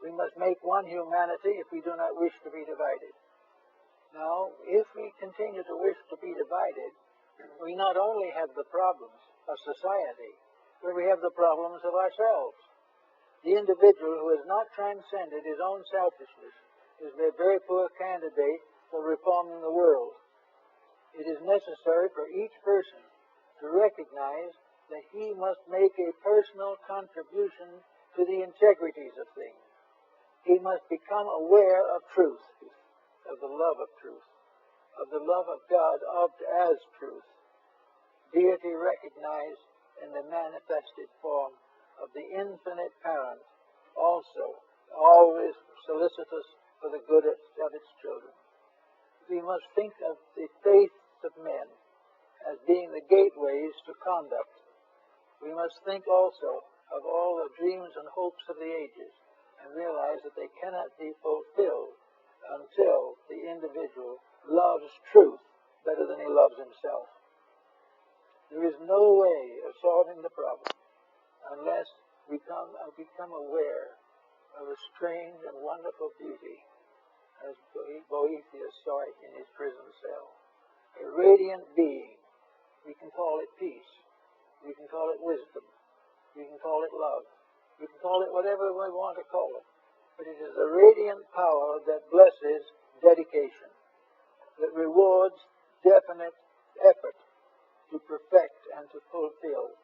We must make one humanity if we do not wish to be divided. Now, if we continue to wish to be divided, we not only have the problems of society, but we have the problems of ourselves. The individual who has not transcended his own selfishness is a very poor candidate for reforming the world. It is necessary for each person to recognize that he must make a personal contribution to the integrities of things. He must become aware of truth, of the love of truth, of the love of God as truth. Deity recognized in the manifested form of the infinite parent, also always solicitous for the good of its children. We must think of the faiths of men as being the gateways to conduct. We must think also of all the dreams and hopes of the ages and realize that they cannot be fulfilled until the individual loves truth better than he loves himself. There is no way of solving the problem unless we become aware of a strange and wonderful beauty, as Boethius saw it in his prison cell. A radiant being. We can call it peace. We can call it wisdom. We can call it love. We can call it whatever we want to call it. But it is a radiant power that blesses dedication, that rewards definite effort to perfect and to fulfill.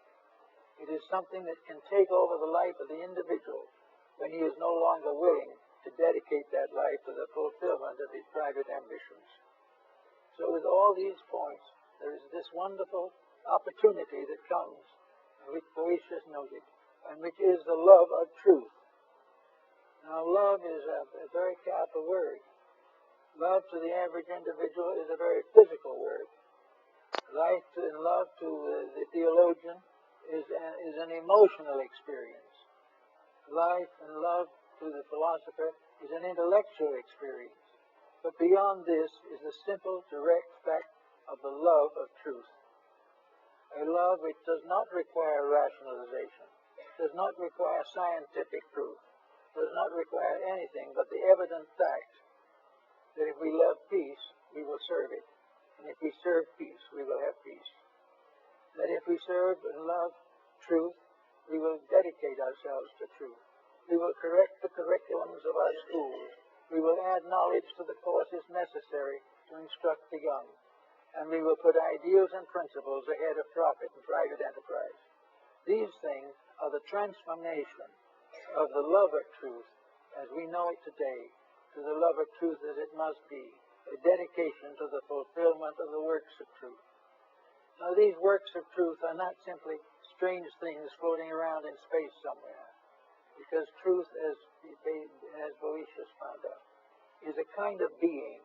It is something that can take over the life of the individual when he is no longer willing to dedicate that life to the fulfillment of his private ambitions. So with all these points, there is this wonderful opportunity that comes, which Boethius noted, and which is the love of truth. Now, love is a very careful word. Love to the average individual is a very physical word. Life and love to the theologian is an emotional experience. Life and love to the philosopher is an intellectual experience. But beyond this is the simple, direct fact of the love of truth. A love which does not require rationalization, does not require scientific proof, does not require anything but the evident fact that if we love peace, we will serve it. And if we serve peace, we will have peace. That if we serve and love truth, we will dedicate ourselves to truth. We will correct the curriculums of our schools. We will add knowledge to the courses necessary to instruct the young. And we will put ideals and principles ahead of profit and private enterprise. These things are the transformation of the love of truth as we know it today to the love of truth as it must be, a dedication to the fulfillment of the works of truth. Now, these works of truth are not simply strange things floating around in space somewhere, because truth, as Boetius found out, is a kind of being.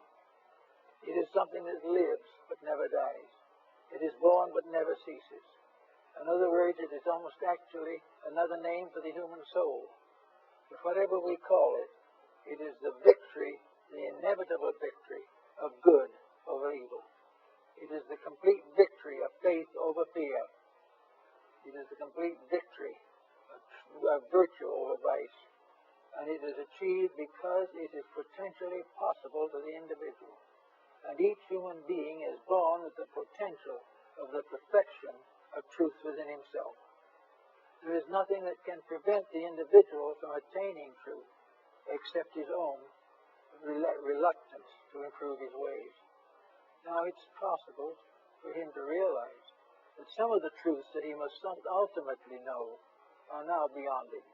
It is something that lives but never dies. It is born but never ceases. In other words, it is almost actually another name for the human soul. But whatever we call it, it is the victory, the inevitable victory of good over evil. It is the complete victory of faith over fear. It is the complete victory of virtue over vice. And it is achieved because it is potentially possible to the individual. And each human being is born with the potential of the perfection of truth within himself. There is nothing that can prevent the individual from attaining truth except his own reluctance to improve his ways. Now, it's possible for him to realize that some of the truths that he must ultimately know are now beyond him.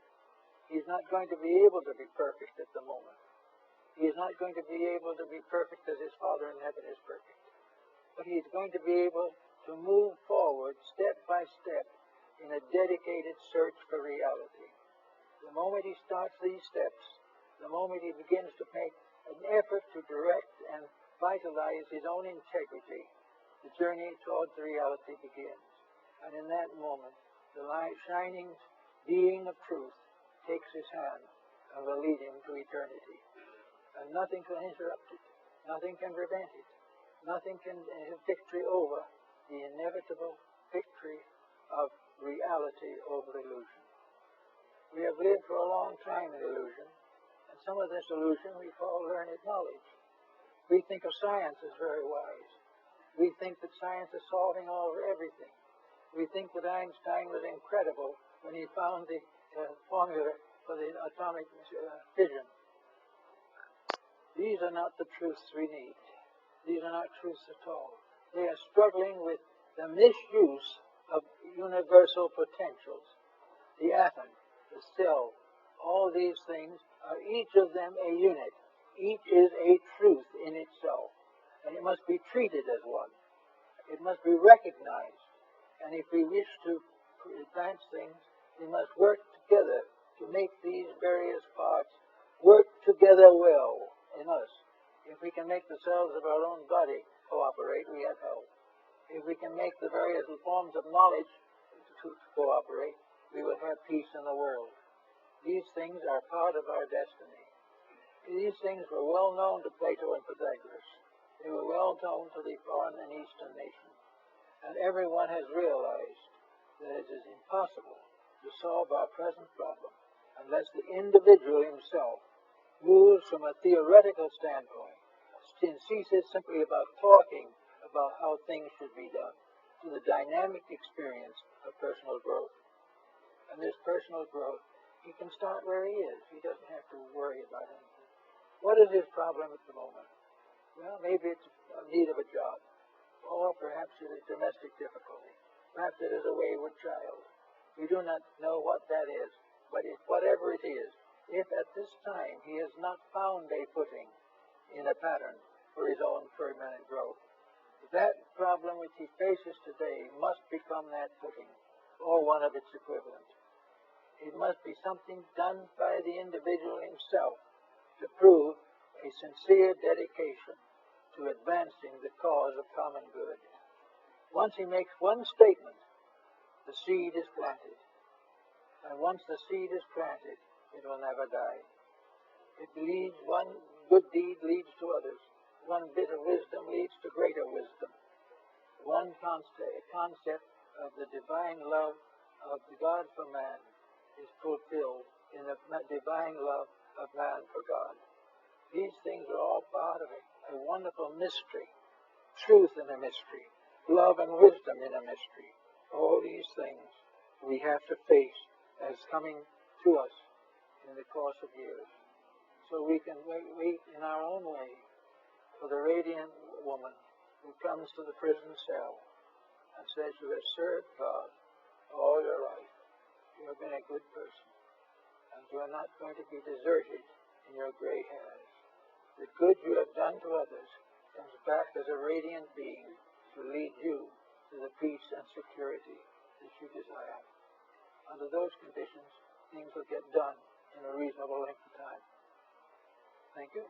He's not going to be able to be perfect at the moment. He is not going to be able to be perfect as his Father in heaven is perfect. But he is going to be able to move forward step by step in a dedicated search for reality. The moment he starts these steps, the moment he begins to make an effort to direct and vitalize his own integrity, the journey towards the reality begins. And in that moment, the light shining being of truth takes his hand and will lead him to eternity. And nothing can interrupt it. Nothing can prevent it. Nothing can have victory over the inevitable victory of reality over illusion. We have lived for a long time in illusion, and some of this illusion we call learned knowledge. We think of science as very wise. We think that science is solving everything. We think that Einstein was incredible when he found the formula for the atomic fission. These are not the truths we need. These are not truths at all. They are struggling with the misuse of universal potentials. The atom, the cell, all these things are each of them a unit. Each is a truth in itself, and it must be treated as one. It must be recognized, and if we wish to advance things, we must work together to make these various parts work together well in us. If we can make the cells of our own body cooperate, we have health. If we can make the various forms of knowledge to cooperate, we will have peace in the world. These things are part of our destiny. These things were well known to Plato and Pythagoras. They were well known to the foreign and Eastern nations. And everyone has realized that it is impossible to solve our present problem unless the individual himself moves from a theoretical standpoint and ceases simply about talking about how things should be done to the dynamic experience of personal growth. And this personal growth, he can start where he is. He doesn't have to worry about anything. What is his problem at the moment? Well, maybe it's a need of a job. Or perhaps it is domestic difficulty. Perhaps it is a wayward child. We do not know what that is. But whatever it is, if at this time he has not found a footing in a pattern for his own permanent growth, that problem which he faces today must become that footing, or one of its equivalents. It must be something done by the individual himself to prove a sincere dedication to advancing the cause of common good. Once he makes one statement, the seed is planted. And once the seed is planted, it will never die. It leads, one good deed leads to others. One bit of wisdom leads to greater wisdom. One concept of the divine love of God for man is fulfilled in the divine love of man for God. These things are all part of a wonderful mystery. Truth in a mystery. Love and wisdom in a mystery. All these things we have to face as coming to us in the course of years. So we can wait in our own way for the radiant woman who comes to the prison cell and says, you have served God all your life. You have been a good person. And you are not going to be deserted in your gray hairs. The good you have done to others comes back as a radiant being to lead you to the peace and security that you desire. Under those conditions, things will get done in a reasonable length of time. Thank you.